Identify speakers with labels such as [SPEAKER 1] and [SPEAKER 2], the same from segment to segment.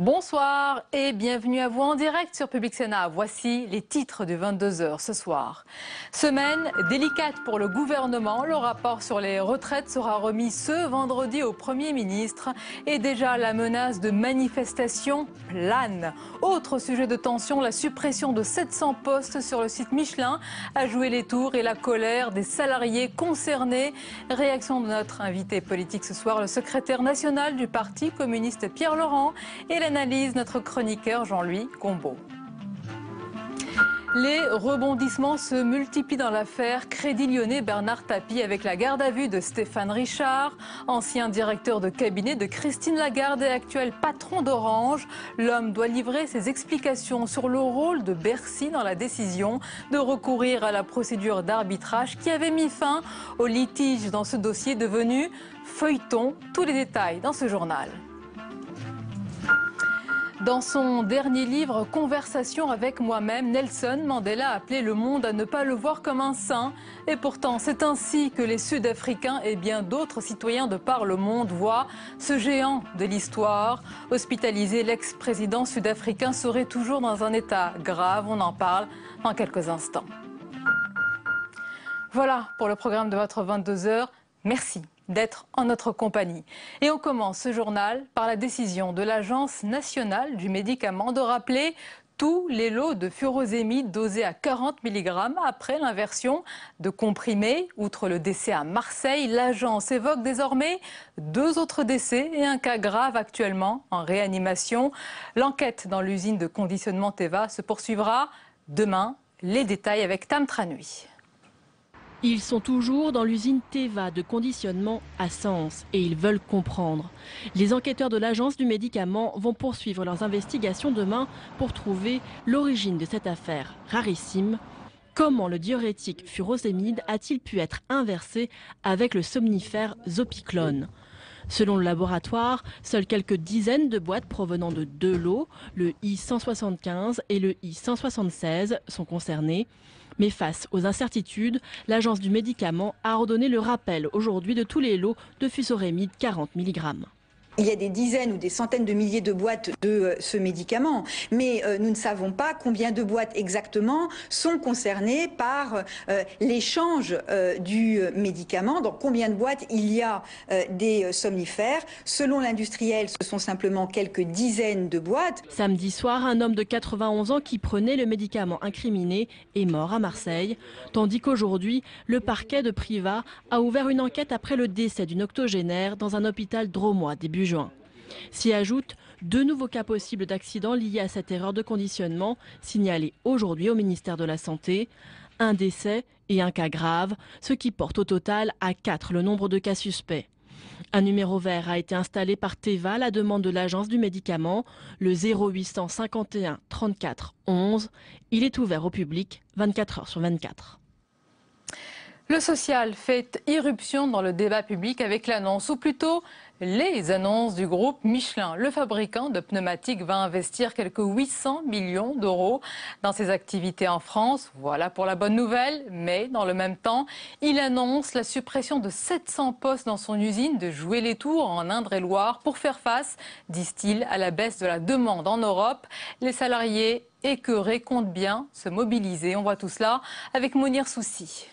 [SPEAKER 1] Bonsoir et bienvenue à vous en direct sur Public Sénat. Voici les titres du 22h ce soir. Semaine délicate pour le gouvernement. Le rapport sur les retraites sera remis ce vendredi au Premier ministre. Et déjà la menace de manifestation plane. Autre sujet de tension, la suppression de 700 postes sur le site Michelin a joué les tours et la colère des salariés concernés. Réaction de notre invité politique ce soir, le secrétaire national du Parti communiste Pierre Laurent et l'analyse notre chroniqueur Jean-Louis Combeau. Les rebondissements se multiplient dans l'affaire Crédit Lyonnais Bernard Tapie avec la garde à vue de Stéphane Richard, ancien directeur de cabinet de Christine Lagarde et actuel patron d'Orange. L'homme doit livrer ses explications sur le rôle de Bercy dans la décision de recourir à la procédure d'arbitrage qui avait mis fin au litige dans ce dossier devenu feuilleton. Tous les détails dans ce journal. Dans son dernier livre, Conversation avec moi-même, Nelson Mandela a appelé le monde à ne pas le voir comme un saint. Et pourtant, c'est ainsi que les Sud-Africains et bien d'autres citoyens de par le monde voient ce géant de l'histoire. Hospitalisé, l'ex-président sud-africain serait toujours dans un état grave. On en parle dans quelques instants. Voilà pour le programme de votre 22h. Merci d'être en notre compagnie. Et on commence ce journal par la décision de l'Agence nationale du médicament de rappeler tous les lots de furosémide dosés à 40 mg après l'inversion de comprimés. Outre le décès à Marseille, l'agence évoque désormais 2 autres décès et un cas grave actuellement en réanimation. L'enquête dans l'usine de conditionnement Teva se poursuivra demain. Les détails avec Tam Tranui.
[SPEAKER 2] Ils sont toujours dans l'usine Teva de conditionnement à Sens et ils veulent comprendre. Les enquêteurs de l'agence du médicament vont poursuivre leurs investigations demain pour trouver l'origine de cette affaire rarissime. Comment le diurétique furosémide a-t-il pu être inversé avec le somnifère Zopiclone ? Selon le laboratoire, seules quelques dizaines de boîtes provenant de 2 lots, le I-175 et le I-176, sont concernées. Mais face aux incertitudes, l'agence du médicament a ordonné le rappel aujourd'hui de tous les lots de furosémide 40 mg.
[SPEAKER 3] Il y a des dizaines ou des centaines de milliers de boîtes de ce médicament, mais nous ne savons pas combien de boîtes exactement sont concernées par l'échange du médicament, donc combien de boîtes il y a des somnifères. Selon l'industriel, ce sont simplement quelques dizaines de boîtes.
[SPEAKER 2] Samedi soir, un homme de 91 ans qui prenait le médicament incriminé est mort à Marseille, tandis qu'aujourd'hui, le parquet de Privas a ouvert une enquête après le décès d'une octogénaire dans un hôpital drômois début juin. S'y ajoutent 2 nouveaux cas possibles d'accidents liés à cette erreur de conditionnement signalés aujourd'hui au ministère de la Santé. Un décès et un cas grave, ce qui porte au total à 4 le nombre de cas suspects. Un numéro vert a été installé par Teva à la demande de l'agence du médicament, le 0800 51 34 11. Il est ouvert au public 24 heures sur 24.
[SPEAKER 1] Le social fait irruption dans le débat public avec l'annonce, ou plutôt les annonces du groupe Michelin. Le fabricant de pneumatiques va investir quelques 800 millions d'euros dans ses activités en France. Voilà pour la bonne nouvelle, mais dans le même temps, il annonce la suppression de 700 postes dans son usine de Joué-les-Tours en Indre-et-Loire pour faire face, disent-ils, à la baisse de la demande en Europe. Les salariés écœurés comptent bien se mobiliser. On voit tout cela avec Mounir Soussi.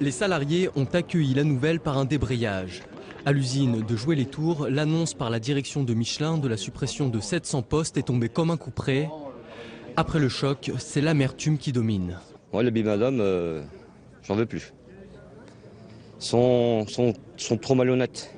[SPEAKER 4] Les salariés ont accueilli la nouvelle par un débrayage. À l'usine de Joué-les-Tours, l'annonce par la direction de Michelin de la suppression de 700 postes est tombée comme un coup près. Après le choc, c'est l'amertume qui domine.
[SPEAKER 5] Moi, le bimadame, j'en veux plus. Ils sont trop malhonnêtes.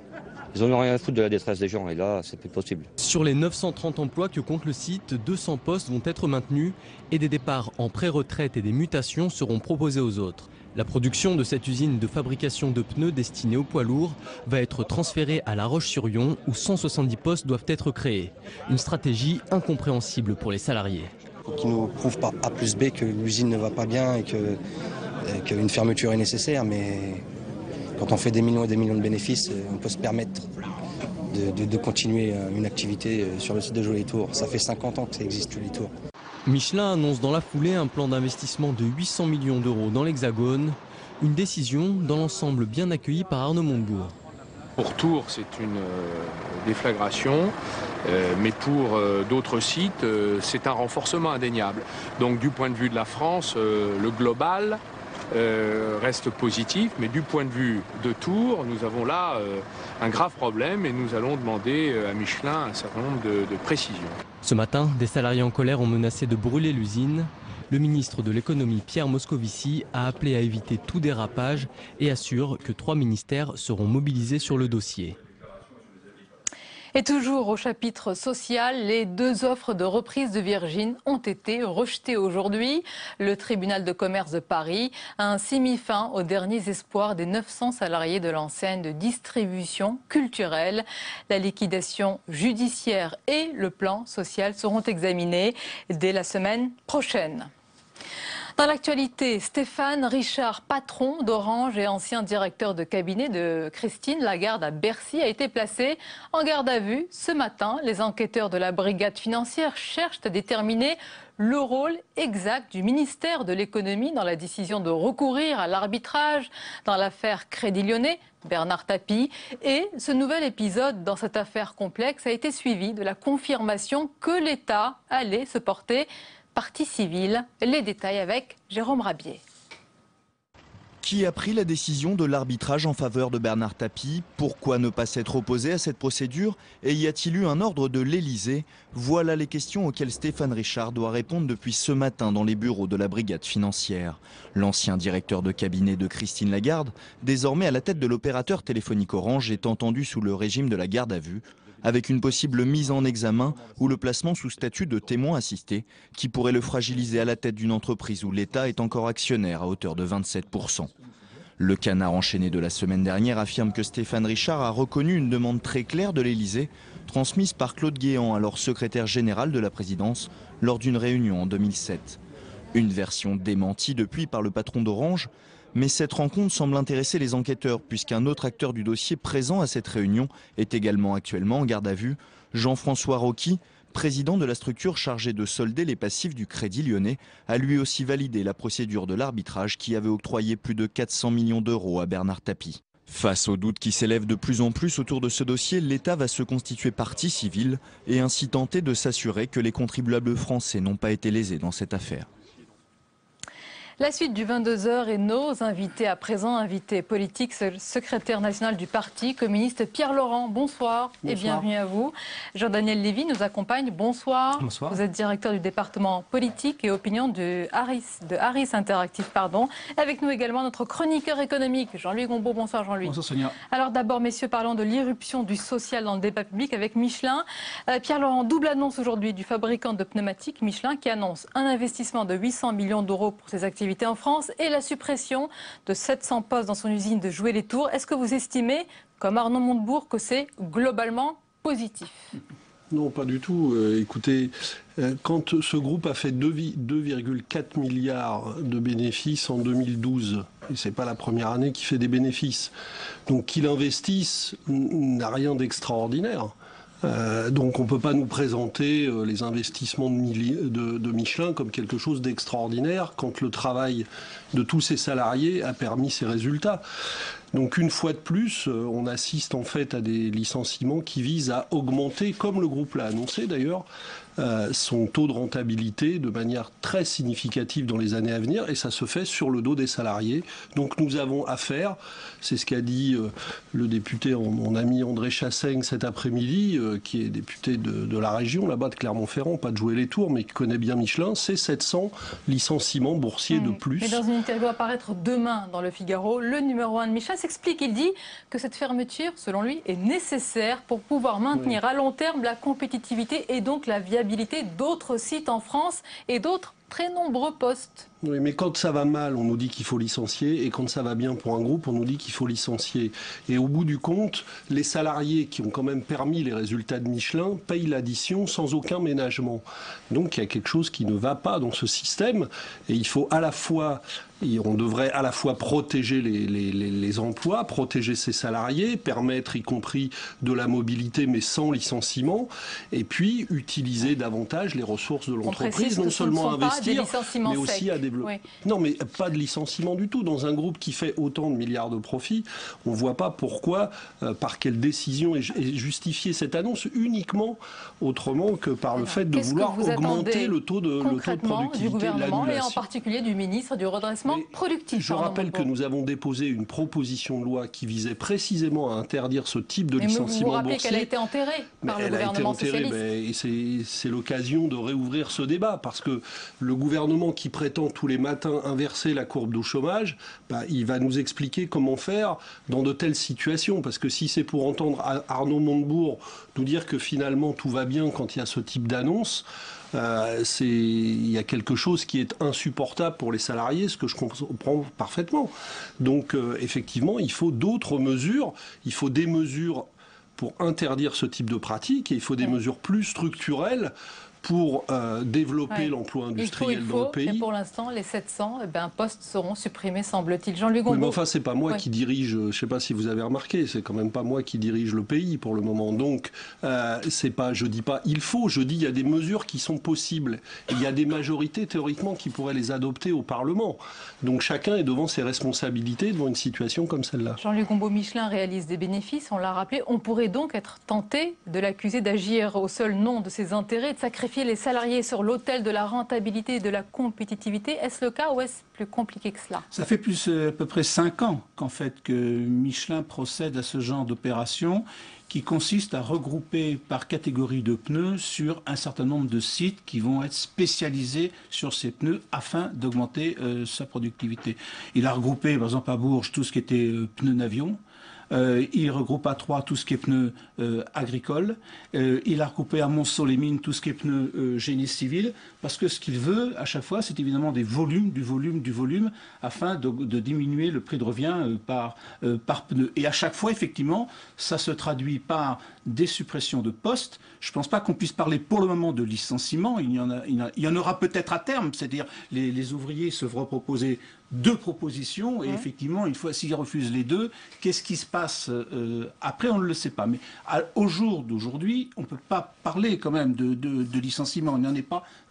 [SPEAKER 5] Ils n'en ont rien à foutre de la détresse des gens et là, c'est plus possible.
[SPEAKER 4] Sur les 930 emplois que compte le site, 200 postes vont être maintenus et des départs en pré-retraite et des mutations seront proposés aux autres. La production de cette usine de fabrication de pneus destinée aux poids lourds va être transférée à La Roche-sur-Yon où 170 postes doivent être créés. Une stratégie incompréhensible pour les salariés.
[SPEAKER 6] Qui ne nous prouve par A plus B que l'usine ne va pas bien et qu'une fermeture est nécessaire, mais quand on fait des millions et des millions de bénéfices, on peut se permettre de continuer une activité sur le site de Joué-les-Tours. Ça fait 50 ans que ça existe, Joué-les-Tours.
[SPEAKER 4] Michelin annonce dans la foulée un plan d'investissement de 800 millions d'euros dans l'Hexagone. Une décision dans l'ensemble bien accueillie par Arnaud Montebourg.
[SPEAKER 7] Pour Tours, c'est une déflagration, mais pour d'autres sites, c'est un renforcement indéniable. Donc du point de vue de la France, le global reste positif, mais du point de vue de Tours, nous avons là un grave problème et nous allons demander à Michelin un certain nombre de précisions.
[SPEAKER 4] Ce matin, des salariés en colère ont menacé de brûler l'usine. Le ministre de l'économie Pierre Moscovici a appelé à éviter tout dérapage et assure que 3 ministères seront mobilisés sur le dossier.
[SPEAKER 1] Et toujours au chapitre social, les 2 offres de reprise de Virgin ont été rejetées aujourd'hui. Le tribunal de commerce de Paris a ainsi mis fin aux derniers espoirs des 900 salariés de l'enseigne de distribution culturelle. La liquidation judiciaire et le plan social seront examinés dès la semaine prochaine. Dans l'actualité, Stéphane Richard, patron d'Orange et ancien directeur de cabinet de Christine Lagarde à Bercy, a été placé en garde à vue. Ce matin, les enquêteurs de la brigade financière cherchent à déterminer le rôle exact du ministère de l'économie dans la décision de recourir à l'arbitrage dans l'affaire Crédit Lyonnais, Bernard Tapie. Et ce nouvel épisode dans cette affaire complexe a été suivi de la confirmation que l'État allait se porter partie civile. Les détails avec Jérôme Rabier.
[SPEAKER 8] Qui a pris la décision de l'arbitrage en faveur de Bernard Tapie? Pourquoi ne pas s'être opposé à cette procédure? Et y a-t-il eu un ordre de l'Élysée? Voilà les questions auxquelles Stéphane Richard doit répondre depuis ce matin dans les bureaux de la brigade financière. L'ancien directeur de cabinet de Christine Lagarde, désormais à la tête de l'opérateur téléphonique Orange, est entendu sous le régime de la garde à vue, avec une possible mise en examen ou le placement sous statut de témoin assisté qui pourrait le fragiliser à la tête d'une entreprise où l'État est encore actionnaire à hauteur de 27%. Le Canard enchaîné de la semaine dernière affirme que Stéphane Richard a reconnu une demande très claire de l'Élysée, transmise par Claude Guéant, alors secrétaire général de la présidence, lors d'une réunion en 2007. Une version démentie depuis par le patron d'Orange, mais cette rencontre semble intéresser les enquêteurs puisqu'un autre acteur du dossier présent à cette réunion est également actuellement en garde à vue, Jean-François Rocky, président de la structure chargée de solder les passifs du Crédit Lyonnais, a lui aussi validé la procédure de l'arbitrage qui avait octroyé plus de 400 millions d'euros à Bernard Tapie. Face aux doutes qui s'élèvent de plus en plus autour de ce dossier, l'État va se constituer partie civile et ainsi tenter de s'assurer que les contribuables français n'ont pas été lésés dans cette affaire.
[SPEAKER 1] La suite du 22h et nos invités à présent, invités politiques, secrétaire national du Parti communiste Pierre Laurent, bonsoir, et bienvenue à vous. Jean-Daniel Lévy nous accompagne, bonsoir.
[SPEAKER 9] Bonsoir.
[SPEAKER 1] Vous êtes directeur du département politique et opinion de Harris Interactive. Avec nous également notre chroniqueur économique, Jean-Louis Gombaud. Bonsoir Jean-Louis.
[SPEAKER 9] Bonsoir Sonia.
[SPEAKER 1] Alors d'abord messieurs, parlons de l'irruption du social dans le débat public avec Michelin. Pierre Laurent, double annonce aujourd'hui du fabricant de pneumatiques Michelin qui annonce un investissement de 800 millions d'euros pour ses activités en France et la suppression de 700 postes dans son usine de Joué-les-Tours. Est-ce que vous estimez, comme Arnaud Montebourg, que c'est globalement positif?
[SPEAKER 10] Non, pas du tout. Écoutez, quand ce groupe a fait 2,4 milliards de bénéfices en 2012, et c'est pas la première année qu'il fait des bénéfices, donc qu'il investisse n'a rien d'extraordinaire. Donc on ne peut pas nous présenter les investissements de Michelin comme quelque chose d'extraordinaire quand le travail de tous ses salariés a permis ces résultats. Donc une fois de plus, on assiste en fait à des licenciements qui visent à augmenter, comme le groupe l'a annoncé d'ailleurs, son taux de rentabilité de manière très significative dans les années à venir, et ça se fait sur le dos des salariés. Donc nous avons affaire, c'est ce qu'a dit le député, mon ami André Chassaigne cet après-midi, qui est député de la région, là-bas de Clermont-Ferrand, pas de Joué-les-Tours, mais qui connaît bien Michelin, c'est 700 licenciements boursiers de plus.
[SPEAKER 1] Mais dans une interview à paraître demain dans le Figaro, le numéro 1 de Michelin s'explique, il dit que cette fermeture, selon lui, est nécessaire pour pouvoir maintenir à long terme la compétitivité et donc la viabilité d'autres sites en France et d'autres très nombreux postes.
[SPEAKER 10] Oui, mais quand ça va mal, on nous dit qu'il faut licencier, et quand ça va bien pour un groupe, on nous dit qu'il faut licencier. Et au bout du compte, les salariés qui ont quand même permis les résultats de Michelin payent l'addition sans aucun ménagement. Donc il y a quelque chose qui ne va pas dans ce système, et il faut à la fois, on devrait à la fois protéger les emplois, protéger ses salariés, permettre y compris de la mobilité mais sans licenciement, et puis utiliser davantage les ressources de l'entreprise, non seulement investir. investir,
[SPEAKER 1] des licenciements
[SPEAKER 10] mais aussi
[SPEAKER 1] secs.
[SPEAKER 10] à développer.
[SPEAKER 1] Oui.
[SPEAKER 10] Non, mais pas de licenciement du tout. Dans un groupe qui fait autant de milliards de profits, on ne voit pas pourquoi, par quelle décision est justifiée cette annonce uniquement autrement que par le fait de vouloir augmenter le taux de productivité
[SPEAKER 1] du gouvernement et en
[SPEAKER 10] l'annulation.
[SPEAKER 1] particulier du ministre du redressement productif.
[SPEAKER 10] Je rappelle que nous avons déposé une proposition de loi qui visait précisément à interdire ce type de licenciement boursier.
[SPEAKER 1] Vous vous rappelez qu'elle a été enterrée par le gouvernement socialiste.
[SPEAKER 10] Et c'est l'occasion de réouvrir ce débat, parce que le gouvernement qui prétend tous les matins inverser la courbe du chômage, il va nous expliquer comment faire dans de telles situations. Parce que si c'est pour entendre Arnaud Montebourg nous dire que finalement tout va bien quand il y a ce type d'annonce, il y a quelque chose qui est insupportable pour les salariés, ce que je comprends parfaitement. Donc effectivement, il faut d'autres mesures, il faut des mesures pour interdire ce type de pratique, et il faut des mesures plus structurelles pour développer l'emploi industriel dans le pays.
[SPEAKER 1] Et pour l'instant, les 700 postes seront supprimés, semble-t-il. Jean-Luc Gombault.
[SPEAKER 10] Oui, mais enfin, c'est pas moi qui dirige, je ne sais pas si vous avez remarqué, c'est quand même pas moi qui dirige le pays pour le moment. Donc, je dis pas il faut, je dis il y a des mesures qui sont possibles. Et il y a des majorités, théoriquement, qui pourraient les adopter au Parlement. Donc, chacun est devant ses responsabilités devant une situation comme celle-là.
[SPEAKER 1] Jean-Luc Gombault, Michelin réalise des bénéfices, on l'a rappelé. On pourrait donc être tenté de l'accuser d'agir au seul nom de ses intérêts, de sacrifier les salariés sur l'autel de la rentabilité et de la compétitivité. Est-ce le cas ou est-ce plus compliqué que cela?
[SPEAKER 9] Ça fait à peu près 5 ans qu'en fait que Michelin procède à ce genre d'opération qui consiste à regrouper par catégorie de pneus sur un certain nombre de sites qui vont être spécialisés sur ces pneus afin d'augmenter sa productivité. Il a regroupé par exemple à Bourges tout ce qui était pneus d'avion. Il regroupe à Troyes tout ce qui est pneus agricoles. Il a regroupé à Montceau-les-Mines tout ce qui est pneus génie civil, parce que ce qu'il veut à chaque fois, c'est évidemment du volume, afin de diminuer le prix de revient par pneu. Et à chaque fois, effectivement, ça se traduit par des suppressions de postes. Je ne pense pas qu'on puisse parler pour le moment de licenciement. Il y en aura peut-être à terme, c'est-à-dire les ouvriers se feront proposer 2 propositions, et effectivement, une fois s'ils refusent les 2, qu'est-ce qui se passe après, on ne le sait pas. Mais au jour d'aujourd'hui, on ne peut pas parler quand même de licenciement.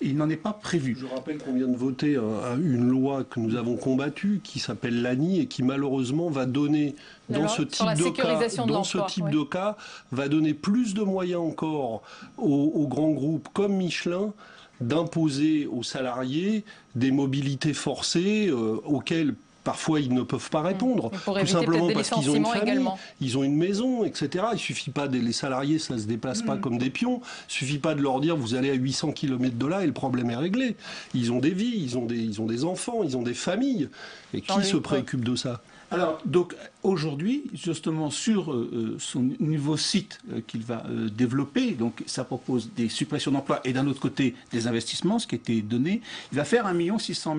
[SPEAKER 9] Il n'en est pas prévu.
[SPEAKER 10] Je rappelle qu'on vient de voter une loi que nous avons combattue, qui s'appelle l'ANI, et qui malheureusement va donner, dans ce type de cas, va donner plus de moyens encore aux grands groupes comme Michelin d'imposer aux salariés des mobilités forcées auxquelles parfois ils ne peuvent pas répondre, tout simplement parce qu'ils ont une famille, ils ont une maison, etc. Il suffit pas les salariés, ça se déplace pas comme des pions. Il suffit pas de leur dire vous allez à 800 km de là et le problème est réglé. Ils ont des vies, ils ont des enfants, ils ont des familles. Et qui se préoccupe de ça?
[SPEAKER 9] Alors, donc, aujourd'hui, justement, sur son nouveau site qu'il va développer, donc ça propose des suppressions d'emplois et d'un autre côté des investissements, ce qui a été donné, il va faire 1 600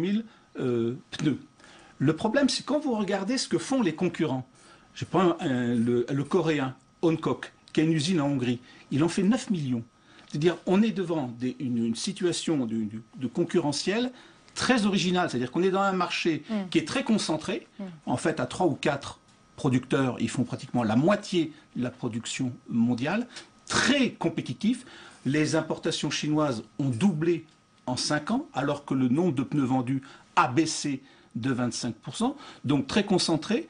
[SPEAKER 9] 000 pneus. Le problème, c'est quand vous regardez ce que font les concurrents. Je prends le coréen Hankook, qui a une usine en Hongrie. Il en fait 9 millions. C'est-à-dire, on est devant une situation de concurrentielle très originale. C'est-à-dire qu'on est dans un marché qui est très concentré. En fait, à 3 ou 4 producteurs, ils font pratiquement la moitié de la production mondiale. Très compétitif. Les importations chinoises ont doublé en 5 ans, alors que le nombre de pneus vendus a baissé de 25%, donc très concentré,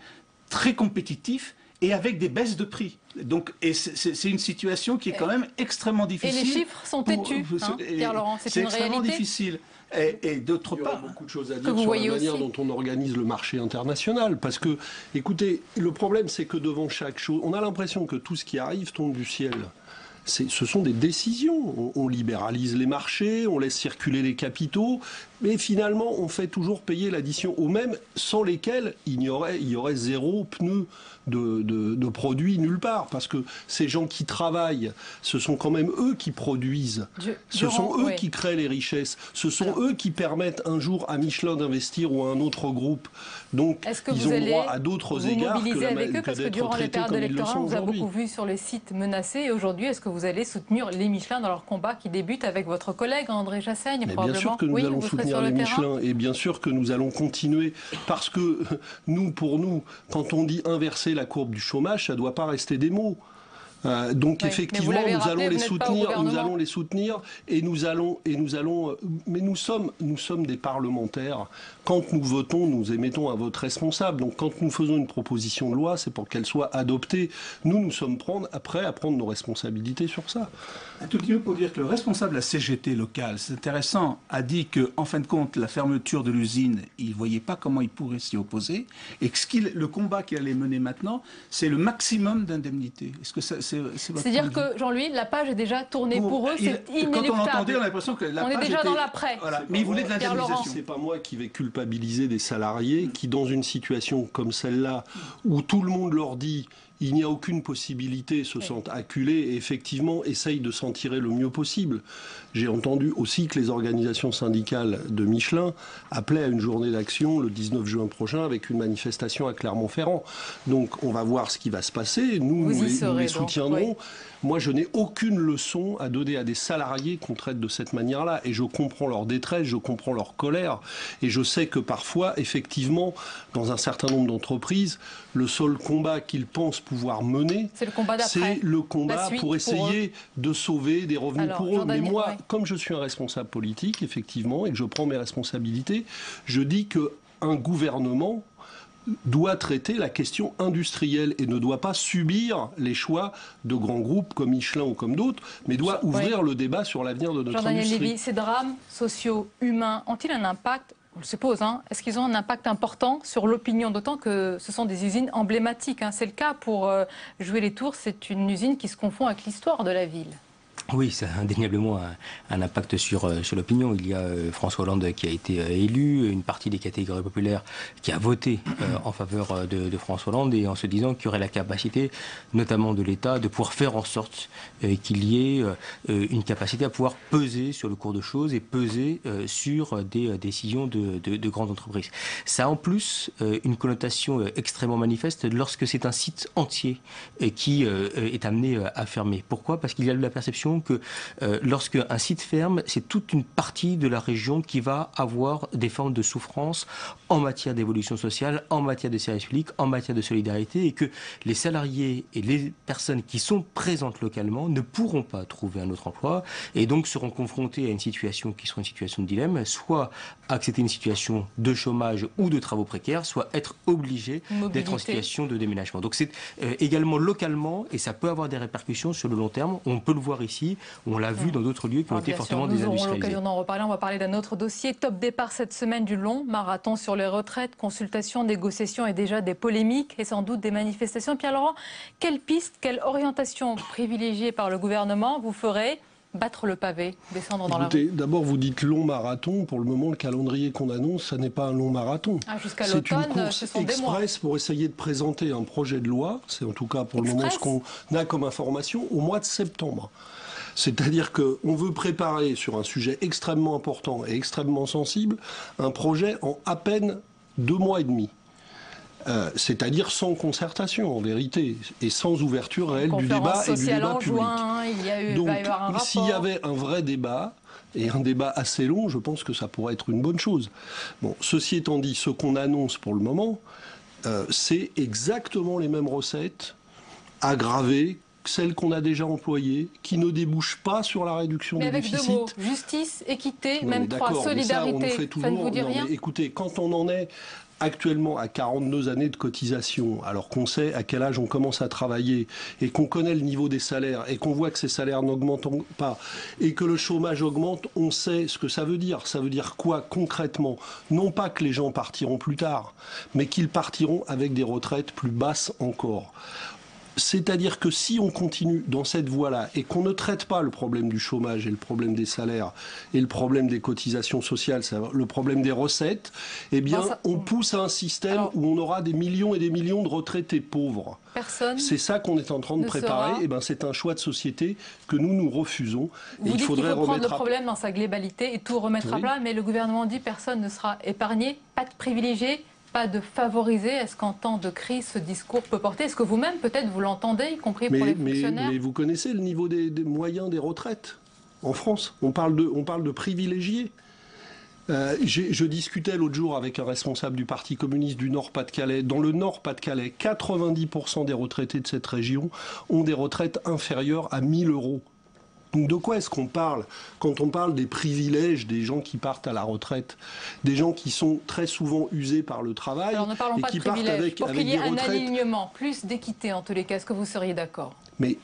[SPEAKER 9] très compétitif et avec des baisses de prix. Donc, et c'est une situation qui est quand même extrêmement difficile.
[SPEAKER 1] Et les chiffres sont têtus, Pierre-Laurent, c'est une réalité.
[SPEAKER 9] C'est extrêmement difficile. Et d'autre part,
[SPEAKER 10] il y a beaucoup de choses à dire sur la manière dont on organise le marché international. Parce que, écoutez, le problème, c'est que devant chaque chose, on a l'impression que tout ce qui arrive tombe du ciel. Ce sont des décisions. On libéralise les marchés, on laisse circuler les capitaux, mais finalement, on fait toujours payer l'addition aux mêmes, sans lesquels il y aurait 0 pneu de produits nulle part. Parce que ces gens qui travaillent, ce sont quand même eux qui produisent. Ce sont eux qui créent les richesses. Ce sont eux qui permettent un jour à Michelin d'investir ou à un autre groupe. Donc, ils ont droit à d'autres égards que
[SPEAKER 1] avec eux, parce que durant les périodes électorales, on vous a beaucoup vu sur les sites menacés. Et aujourd'hui, est-ce que vous allez soutenir les Michelin dans leur combat qui débute avec votre collègue André Chassaigne, probablement?
[SPEAKER 10] Bien sûr que nous allons soutenir les Michelin, et bien sûr que nous allons continuer, parce que pour nous, quand on dit inverser la courbe du chômage, ça ne doit pas rester des mots. Donc
[SPEAKER 1] oui,
[SPEAKER 10] effectivement, nous allons les soutenir, et mais nous sommes des parlementaires. Quand nous votons, nous émettons un vote responsable. Donc quand nous faisons une proposition de loi, c'est pour qu'elle soit adoptée. Nous sommes prêts à prendre nos responsabilités sur ça.
[SPEAKER 9] Un tout petit mot pour dire que le responsable de la CGT locale, c'est intéressant, a dit qu'en fin de compte, la fermeture de l'usine, il ne voyait pas comment il pourrait s'y opposer, et que le combat qu'il allait mener maintenant, c'est le maximum d'indemnité. Est-ce que
[SPEAKER 1] c'est-à-dire que, Jean-Louis, la page est déjà tournée pour eux, c'est inéluctable.
[SPEAKER 9] Quand on l'entendait, on a l'impression que la page
[SPEAKER 1] est déjà dans l'après.
[SPEAKER 9] Voilà. Mais ils voulaient de l'indemnisation.
[SPEAKER 10] C'est pas moi qui vais culpabiliser des salariés qui, dans une situation comme celle-là, où tout le monde leur dit il n'y a aucune possibilité, se sentent acculés et effectivement essayent de s'en tirer le mieux possible. J'ai entendu aussi que les organisations syndicales de Michelin appelaient à une journée d'action le 19 juin prochain avec une manifestation à Clermont-Ferrand. Donc on va voir ce qui va se passer. Nous les soutiendrons. Oui. Moi, je n'ai aucune leçon à donner à des salariés qu'on traite de cette manière-là. Et je comprends leur détresse, je comprends leur colère. Et je sais que parfois, effectivement, dans un certain nombre d'entreprises, le seul combat qu'ils pensent pouvoir mener, c'est le combat pour essayer de sauver des revenus pour eux. Mais moi, comme je suis un responsable politique, effectivement, et que je prends mes responsabilités, je dis qu'un gouvernement doit traiter la question industrielle et ne doit pas subir les choix de grands groupes comme Michelin ou comme d'autres, mais doit ouvrir le débat sur l'avenir de notre industrie.
[SPEAKER 1] Jean-Daniel Lévy, ces drames sociaux, humains, ont-ils un impact, on le suppose, est-ce qu'ils ont un impact important sur l'opinion, d'autant que ce sont des usines emblématiques, c'est le cas pour Jouer les Tours, c'est une usine qui se confond avec l'histoire de la ville.
[SPEAKER 11] Oui, ça a indéniablement un impact sur l'opinion. Il y a François Hollande qui a été élu, une partie des catégories populaires qui a voté en faveur de François Hollande, et en se disant qu'il y aurait la capacité, notamment de l'État, de pouvoir faire en sorte qu'il y ait une capacité à pouvoir peser sur le cours de choses et peser sur des décisions de grandes entreprises. Ça a en plus une connotation extrêmement manifeste lorsque c'est un site entier qui est amené à fermer. Pourquoi ? Parce qu'il y a la perception que lorsque un site ferme, c'est toute une partie de la région qui va avoir des formes de souffrance en matière d'évolution sociale, en matière de services publics, en matière de solidarité, et que les salariés et les personnes qui sont présentes localement ne pourront pas trouver un autre emploi et donc seront confrontés à une situation qui sera une situation de dilemme, soit accepter une situation de chômage ou de travaux précaires, soit être obligé d'être en situation de déménagement. Donc c'est également localement, et ça peut avoir des répercussions sur le long terme. On peut le voir ici, on l'a vu dans d'autres lieux qui ont été fortement désindustrialisés.
[SPEAKER 1] Nous aurons l'occasion d'en reparler. On va parler d'un autre dossier. Top départ cette semaine du long marathon sur les retraites. Consultations, négociations et déjà des polémiques et sans doute des manifestations. Pierre-Laurent, quelle piste, quelle orientation privilégiée par le gouvernement vous ferez battre le pavé, descendre dans la rue?
[SPEAKER 10] D'abord, vous dites long marathon. Pour le moment, le calendrier qu'on annonce, ça n'est pas un long marathon.
[SPEAKER 1] Jusqu'à l'automne, ce sont des mois. C'est une course
[SPEAKER 10] pour essayer de présenter un projet de loi. C'est en tout cas pour le moment ce qu'on a comme information au mois de septembre. C'est-à-dire qu'on veut préparer sur un sujet extrêmement important et extrêmement sensible un projet en à peine 2 mois et demi. C'est-à-dire sans concertation en vérité et sans ouverture réelle du débat et du débat public. Donc s'il y avait un vrai débat et un débat assez long, je pense que ça pourrait être une bonne chose. Bon, ceci étant dit, ce qu'on annonce pour le moment, c'est exactement les mêmes recettes aggravées, celles qu'on a déjà employées, qui ne débouchent pas sur la réduction du déficit.
[SPEAKER 1] Mais avec 2 mots, justice, équité, même 3, solidarité, ça ne vous dit rien?
[SPEAKER 10] Écoutez, quand on en est actuellement à 42 années de cotisation, alors qu'on sait à quel âge on commence à travailler et qu'on connaît le niveau des salaires et qu'on voit que ces salaires n'augmentent pas et que le chômage augmente, on sait ce que ça veut dire. Ça veut dire quoi concrètement? Non pas que les gens partiront plus tard, mais qu'ils partiront avec des retraites plus basses encore. C'est-à-dire que si on continue dans cette voie-là et qu'on ne traite pas le problème du chômage et le problème des salaires et le problème des cotisations sociales, le problème des recettes, eh bien, on pousse à un système où on aura des millions et des millions de retraités pauvres. C'est ça qu'on est en train de préparer. Eh ben, c'est un choix de société que nous refusons.
[SPEAKER 1] Vous dites qu'il faut prendre le problème dans sa globalité et tout remettre à plat, mais le gouvernement dit que personne ne sera épargné, pas de privilégiés, pas de favoriser. Est-ce qu'en temps de crise, ce discours peut porter? Est-ce que vous-même, peut-être, vous l'entendez, y compris pour les fonctionnaires?
[SPEAKER 10] Mais vous connaissez le niveau des moyens des retraites en France. On parle de privilégiés. Je discutais l'autre jour avec un responsable du Parti communiste du Nord-Pas-de-Calais. Dans le Nord-Pas-de-Calais, 90% des retraités de cette région ont des retraites inférieures à 1 000 euros. Donc de quoi est-ce qu'on parle quand on parle des privilèges des gens qui partent à la retraite, des gens qui sont très souvent usés par le travail?
[SPEAKER 1] Alors ne parlons pas de privilèges. Pour qu'il y ait un alignement, plus d'équité en tous les cas, est-ce que vous seriez d'accord?
[SPEAKER 10] Mais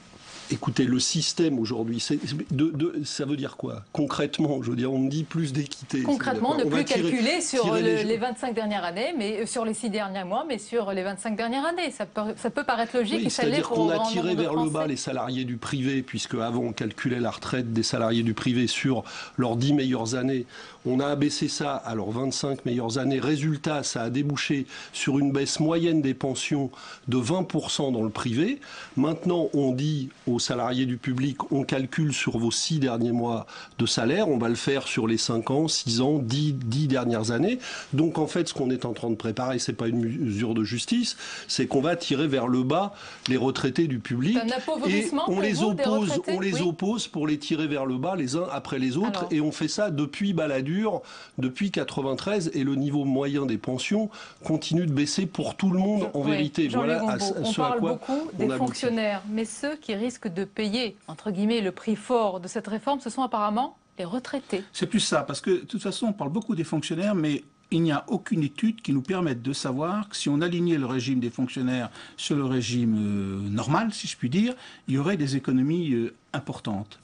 [SPEAKER 10] écoutez, le système aujourd'hui, ça veut dire quoi? Concrètement, je veux dire, on me dit plus d'équité.
[SPEAKER 1] Concrètement, ne plus calculer sur les 25 dernières années, mais sur les 6 derniers mois, mais sur les 25 dernières années. Ça peut paraître logique.
[SPEAKER 10] Oui, c'est-à-dire qu'on a tiré vers le bas les salariés du privé, puisque avant on calculait la retraite des salariés du privé sur leurs 10 meilleures années. On a abaissé ça à leurs 25 meilleures années. Résultat, ça a débouché sur une baisse moyenne des pensions de 20% dans le privé. Maintenant, on dit aux salariés du public, on calcule sur vos 6 derniers mois de salaire. On va le faire sur les 5 ans, 6 ans, 10 dernières années. Donc, en fait, ce qu'on est en train de préparer, c'est pas une mesure de justice, c'est qu'on va tirer vers le bas les retraités du public.
[SPEAKER 1] Un appauvrissement
[SPEAKER 10] et on les oppose pour les tirer vers le bas les uns après les autres. Alors, et on fait ça depuis Balladur, depuis 93, et le niveau moyen des pensions continue de baisser pour tout le monde en vérité.
[SPEAKER 1] Voilà on parle beaucoup des fonctionnaires, mais ceux qui risquent de payer, entre guillemets, le prix fort de cette réforme, ce sont apparemment les retraités.
[SPEAKER 9] C'est plus ça, parce que de toute façon, on parle beaucoup des fonctionnaires, mais il n'y a aucune étude qui nous permette de savoir que si on alignait le régime des fonctionnaires sur le régime normal, si je puis dire, il y aurait des économies importantes.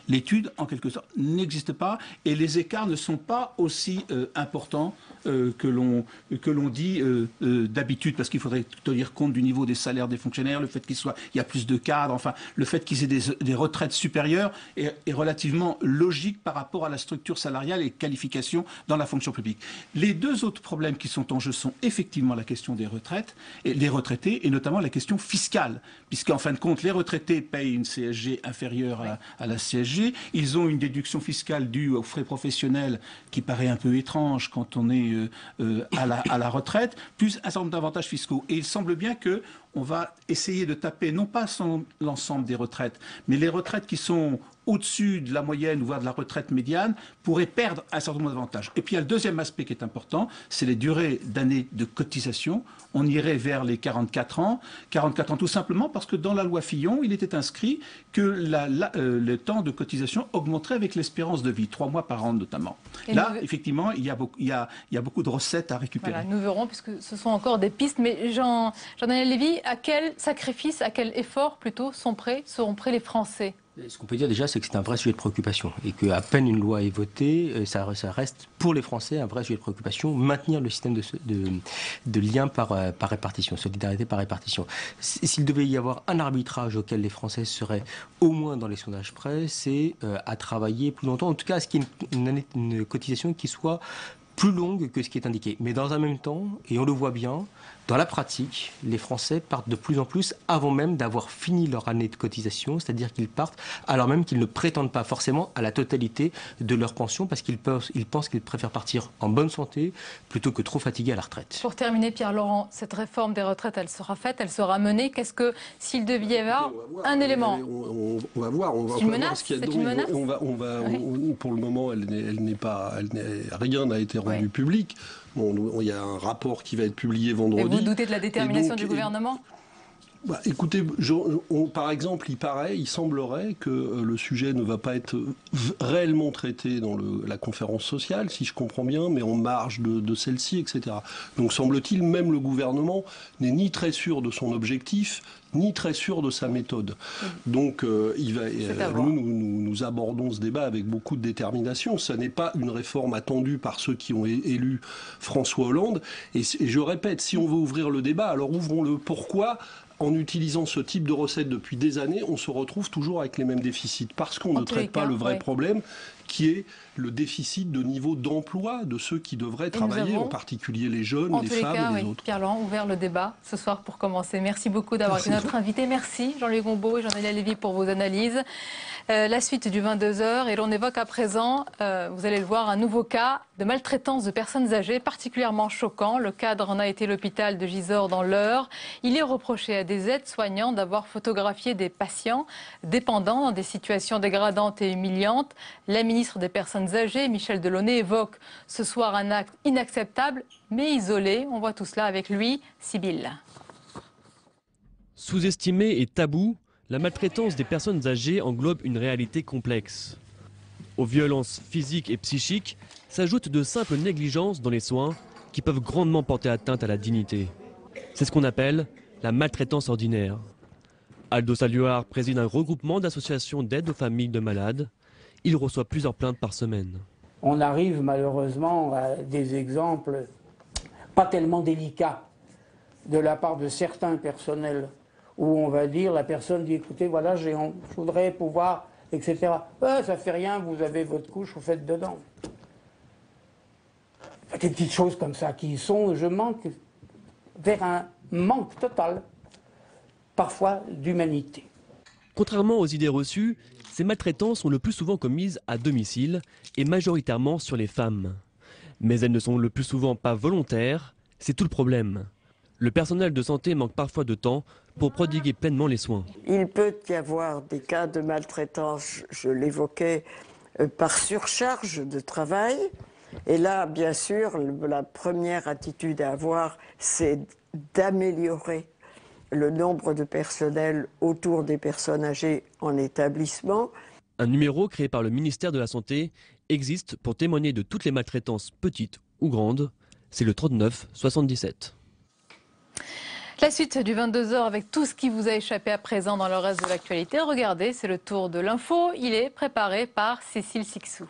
[SPEAKER 9] L'étude, en quelque sorte, n'existe pas et les écarts ne sont pas aussi importants que l'on dit d'habitude, parce qu'il faudrait tenir compte du niveau des salaires des fonctionnaires, le fait il y a plus de cadres, enfin, le fait qu'ils aient des retraites supérieures est relativement logique par rapport à la structure salariale et qualification dans la fonction publique. Les deux autres problèmes qui sont en jeu sont effectivement la question des retraites, et des retraités, et notamment la question fiscale, puisqu'en fin de compte, les retraités payent une CSG inférieure à la CSG, ils ont une déduction fiscale due aux frais professionnels qui paraît un peu étrange quand on est à la retraite, plus un certain nombre d'avantages fiscaux. Et il semble bien que on va essayer de taper non pas sur l'ensemble des retraites, mais les retraites qui sont au-dessus de la moyenne, voire de la retraite médiane, pourraient perdre un certain nombre d'avantages. Et puis il y a le deuxième aspect qui est important, c'est les durées d'années de cotisation. On irait vers les 44 ans. 44 ans tout simplement parce que dans la loi Fillon, il était inscrit que le temps de cotisation augmenterait avec l'espérance de vie, 3 mois par an notamment. Et là, effectivement, il y a beaucoup de recettes à récupérer.
[SPEAKER 1] Voilà, nous verrons, puisque ce sont encore des pistes. Mais Jean-Daniel Lévy, à quel sacrifice, à quel effort plutôt seront prêts les Français?
[SPEAKER 11] Ce qu'on peut dire déjà, c'est que c'est un vrai sujet de préoccupation et qu'à peine une loi est votée, ça reste pour les Français un vrai sujet de préoccupation, maintenir le système de lien par répartition, solidarité par répartition. S'il devait y avoir un arbitrage auquel les Français seraient au moins dans les sondages près, c'est à travailler plus longtemps, en tout cas à ce qu'il y ait une cotisation qui soit plus longue que ce qui est indiqué. Mais dans un même temps, et on le voit bien, dans la pratique, les Français partent de plus en plus avant même d'avoir fini leur année de cotisation, c'est-à-dire qu'ils partent alors même qu'ils ne prétendent pas forcément à la totalité de leur pension parce qu'ils pensent qu'ils préfèrent partir en bonne santé plutôt que trop fatigués à la retraite.
[SPEAKER 1] Pour terminer, Pierre-Laurent, cette réforme des retraites, elle sera faite, elle sera menée. Qu'est-ce que, s'il devait y avoir un élément?
[SPEAKER 10] On va voir.
[SPEAKER 1] C'est une menace? C'est une menace?
[SPEAKER 10] Pour le moment, rien n'a été rendu public. Bon, il y a un rapport qui va être publié vendredi.
[SPEAKER 1] Et vous doutez de la détermination du gouvernement?
[SPEAKER 10] Écoutez, par exemple, il semblerait que le sujet ne va pas être réellement traité dans la conférence sociale, si je comprends bien, mais en marge de celle-ci, etc. Donc, semble-t-il, même le gouvernement n'est ni très sûr de son objectif, ni très sûr de sa méthode. Donc, nous abordons ce débat avec beaucoup de détermination. Ce n'est pas une réforme attendue par ceux qui ont élu François Hollande. Et je répète, si on veut ouvrir le débat, alors ouvrons-le. Pourquoi, en utilisant ce type de recettes depuis des années, on se retrouve toujours avec les mêmes déficits? Parce qu'on ne traite pas le vrai problème, qui est le déficit de niveau d'emploi de ceux qui devraient travailler, en particulier les jeunes, les femmes et les autres.
[SPEAKER 1] Pierre-Laurent, ouvert le débat ce soir pour commencer. Merci beaucoup d'avoir été notre invité. Merci Jean-Louis Gombault et Jean-Daniel Lévy pour vos analyses. La suite du 22h, et l'on évoque à présent, vous allez le voir, un nouveau cas de maltraitance de personnes âgées particulièrement choquant. Le cadre en a été l'hôpital de Gisors dans l'Eure. Il est reproché à des aides-soignants d'avoir photographié des patients dépendants dans des situations dégradantes et humiliantes. La ministre ministre des Personnes âgées, Michel Delaunay, évoque ce soir un acte inacceptable mais isolé. On voit tout cela avec lui, Sybille.
[SPEAKER 12] Sous-estimée et tabou, la maltraitance des personnes âgées englobe une réalité complexe. Aux violences physiques et psychiques s'ajoutent de simples négligences dans les soins qui peuvent grandement porter atteinte à la dignité. C'est ce qu'on appelle la maltraitance ordinaire. Aldo Saluar préside un regroupement d'associations d'aide aux familles de malades. Il reçoit plusieurs plaintes par semaine.
[SPEAKER 13] On arrive malheureusement à des exemples pas tellement délicats de la part de certains personnels où on va dire, la personne dit écoutez, voilà, je voudrais pouvoir, etc. Ça fait rien, vous avez votre couche, vous faites dedans. Des petites choses comme ça qui sont, je manque vers un manque total, parfois, d'humanité.
[SPEAKER 12] Contrairement aux idées reçues, ces maltraitances sont le plus souvent commises à domicile et majoritairement sur les femmes. Mais elles ne sont le plus souvent pas volontaires, c'est tout le problème. Le personnel de santé manque parfois de temps pour prodiguer pleinement les soins.
[SPEAKER 14] Il peut y avoir des cas de maltraitance, je l'évoquais, par surcharge de travail. Et là, bien sûr, la première attitude à avoir, c'est d'améliorer le nombre de personnels autour des personnes âgées en établissement.
[SPEAKER 12] Un numéro créé par le ministère de la Santé existe pour témoigner de toutes les maltraitances petites ou grandes. C'est le 39 77.
[SPEAKER 1] La suite du 22h avec tout ce qui vous a échappé à présent dans le reste de l'actualité. Regardez, c'est le tour de l'info. Il est préparé par Cécile Sixou.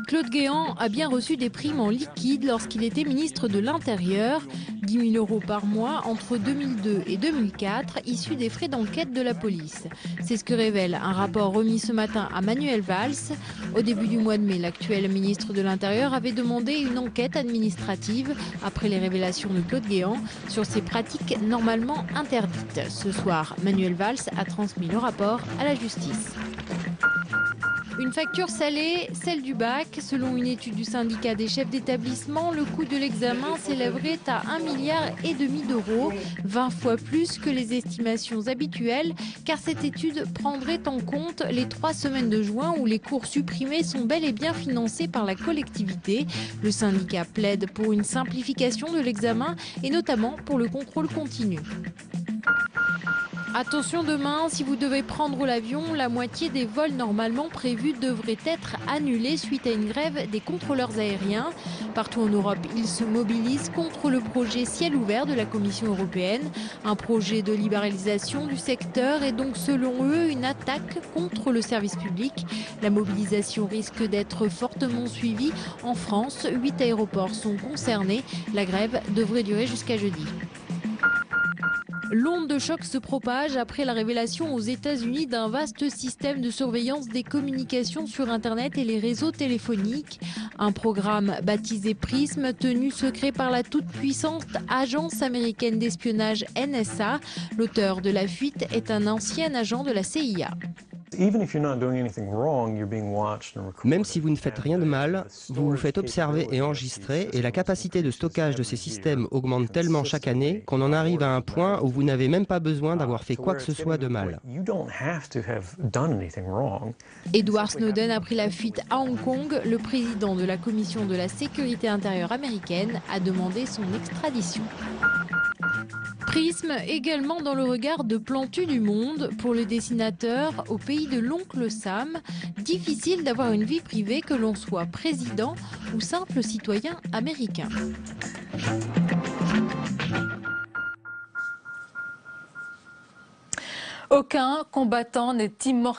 [SPEAKER 15] Claude Guéant a bien reçu des primes en liquide lorsqu'il était ministre de l'Intérieur. 10 000 € par mois entre 2002 et 2004, issus des frais d'enquête de la police. C'est ce que révèle un rapport remis ce matin à Manuel Valls. Au début du mois de mai, l'actuel ministre de l'Intérieur avait demandé une enquête administrative après les révélations de Claude Guéant sur ces pratiques normalement interdites. Ce soir, Manuel Valls a transmis le rapport à la justice. Une facture salée, celle du bac. Selon une étude du syndicat des chefs d'établissement, le coût de l'examen s'élèverait à 1,5 milliard d'euros, 20 fois plus que les estimations habituelles, car cette étude prendrait en compte les 3 semaines de juin où les cours supprimés sont bel et bien financés par la collectivité. Le syndicat plaide pour une simplification de l'examen et notamment pour le contrôle continu. Attention demain, si vous devez prendre l'avion, la moitié des vols normalement prévus devraient être annulés suite à une grève des contrôleurs aériens. Partout en Europe, ils se mobilisent contre le projet ciel ouvert de la Commission européenne. Un projet de libéralisation du secteur et donc selon eux une attaque contre le service public. La mobilisation risque d'être fortement suivie. En France, 8 aéroports sont concernés. La grève devrait durer jusqu'à jeudi. L'onde de choc se propage après la révélation aux États-Unis d'un vaste système de surveillance des communications sur Internet et les réseaux téléphoniques. Un programme baptisé PRISM, tenu secret par la toute-puissante agence américaine d'espionnage NSA. L'auteur de la fuite est un ancien agent de la CIA.
[SPEAKER 16] Même si vous ne faites rien de mal, vous vous faites observer et enregistrer et la capacité de stockage de ces systèmes augmente tellement chaque année qu'on en arrive à un point où vous n'avez même pas besoin d'avoir fait quoi que ce soit de mal.
[SPEAKER 15] Edward Snowden a pris la fuite à Hong Kong. Le président de la Commission de la sécurité intérieure américaine a demandé son extradition. Prisme également dans le regard de Plantu du Monde. Pour le dessinateur, au pays de l'oncle Sam, difficile d'avoir une vie privée que l'on soit président ou simple citoyen américain.
[SPEAKER 1] Aucun combattant n'est immortel.